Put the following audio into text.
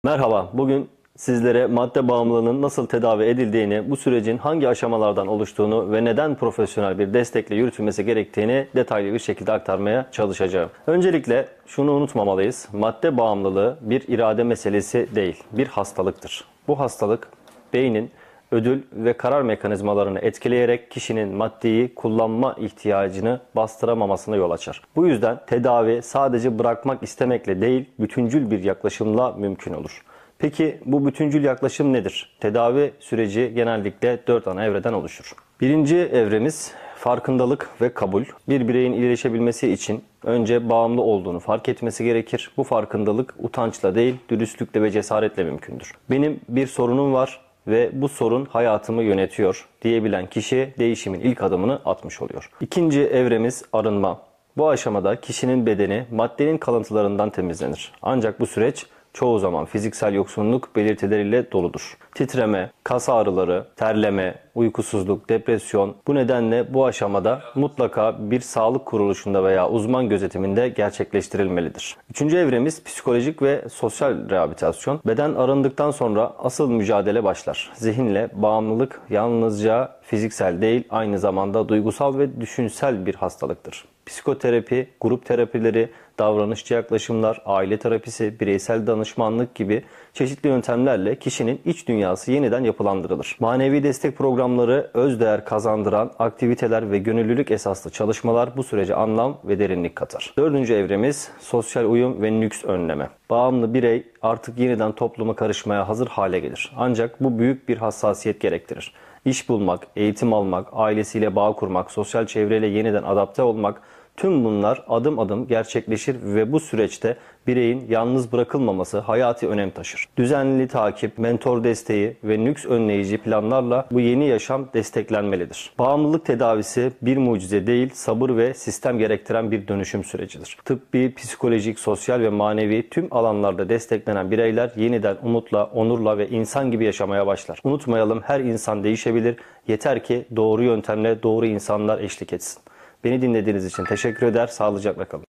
Merhaba, bugün sizlere madde bağımlılığının nasıl tedavi edildiğini, bu sürecin hangi aşamalardan oluştuğunu ve neden profesyonel bir destekle yürütülmesi gerektiğini detaylı bir şekilde aktarmaya çalışacağım. Öncelikle şunu unutmamalıyız, madde bağımlılığı bir irade meselesi değil, bir hastalıktır. Bu hastalık beynin ödül ve karar mekanizmalarını etkileyerek kişinin maddeyi kullanma ihtiyacını bastıramamasına yol açar. Bu yüzden tedavi sadece bırakmak istemekle değil, bütüncül bir yaklaşımla mümkün olur. Peki bu bütüncül yaklaşım nedir? Tedavi süreci genellikle 4 ana evreden oluşur. Birinci evremiz farkındalık ve kabul. Bir bireyin iyileşebilmesi için önce bağımlı olduğunu fark etmesi gerekir. Bu farkındalık utançla değil, dürüstlükle ve cesaretle mümkündür. Benim bir sorunum var ve bu sorun hayatımı yönetiyor diyebilen kişi değişimin ilk adımını atmış oluyor. İkinci evremiz arınma. Bu aşamada kişinin bedeni maddenin kalıntılarından temizlenir. Ancak bu süreç çoğu zaman fiziksel yoksunluk belirtileriyle doludur. Titreme, kas ağrıları, terleme, uykusuzluk, depresyon, bu nedenle bu aşamada mutlaka bir sağlık kuruluşunda veya uzman gözetiminde gerçekleştirilmelidir. Üçüncü evremiz psikolojik ve sosyal rehabilitasyon. Beden arındıktan sonra asıl mücadele başlar. Zihinle bağımlılık yalnızca fiziksel değil, aynı zamanda duygusal ve düşünsel bir hastalıktır. Psikoterapi, grup terapileri, davranışçı yaklaşımlar, aile terapisi, bireysel danışmanlık gibi çeşitli yöntemlerle kişinin iç dünyası yeniden yapılandırılır. Manevi destek programları, özdeğer kazandıran aktiviteler ve gönüllülük esaslı çalışmalar bu sürece anlam ve derinlik katar. Dördüncü evremiz sosyal uyum ve nüks önleme. Bağımlı birey artık yeniden topluma karışmaya hazır hale gelir. Ancak bu büyük bir hassasiyet gerektirir. İş bulmak, eğitim almak, ailesiyle bağ kurmak, sosyal çevreyle yeniden adapte olmak, tüm bunlar adım adım gerçekleşir ve bu süreçte bireyin yalnız bırakılmaması hayati önem taşır. Düzenli takip, mentor desteği ve nüks önleyici planlarla bu yeni yaşam desteklenmelidir. Bağımlılık tedavisi bir mucize değil, sabır ve sistem gerektiren bir dönüşüm sürecidir. Tıbbi, psikolojik, sosyal ve manevi tüm alanlarda desteklenen bireyler yeniden umutla, onurla ve insan gibi yaşamaya başlar. Unutmayalım, her insan değişebilir. Yeter ki doğru yöntemle doğru insanlar eşlik etsin. Beni dinlediğiniz için teşekkür eder. Sağlıcakla kalın.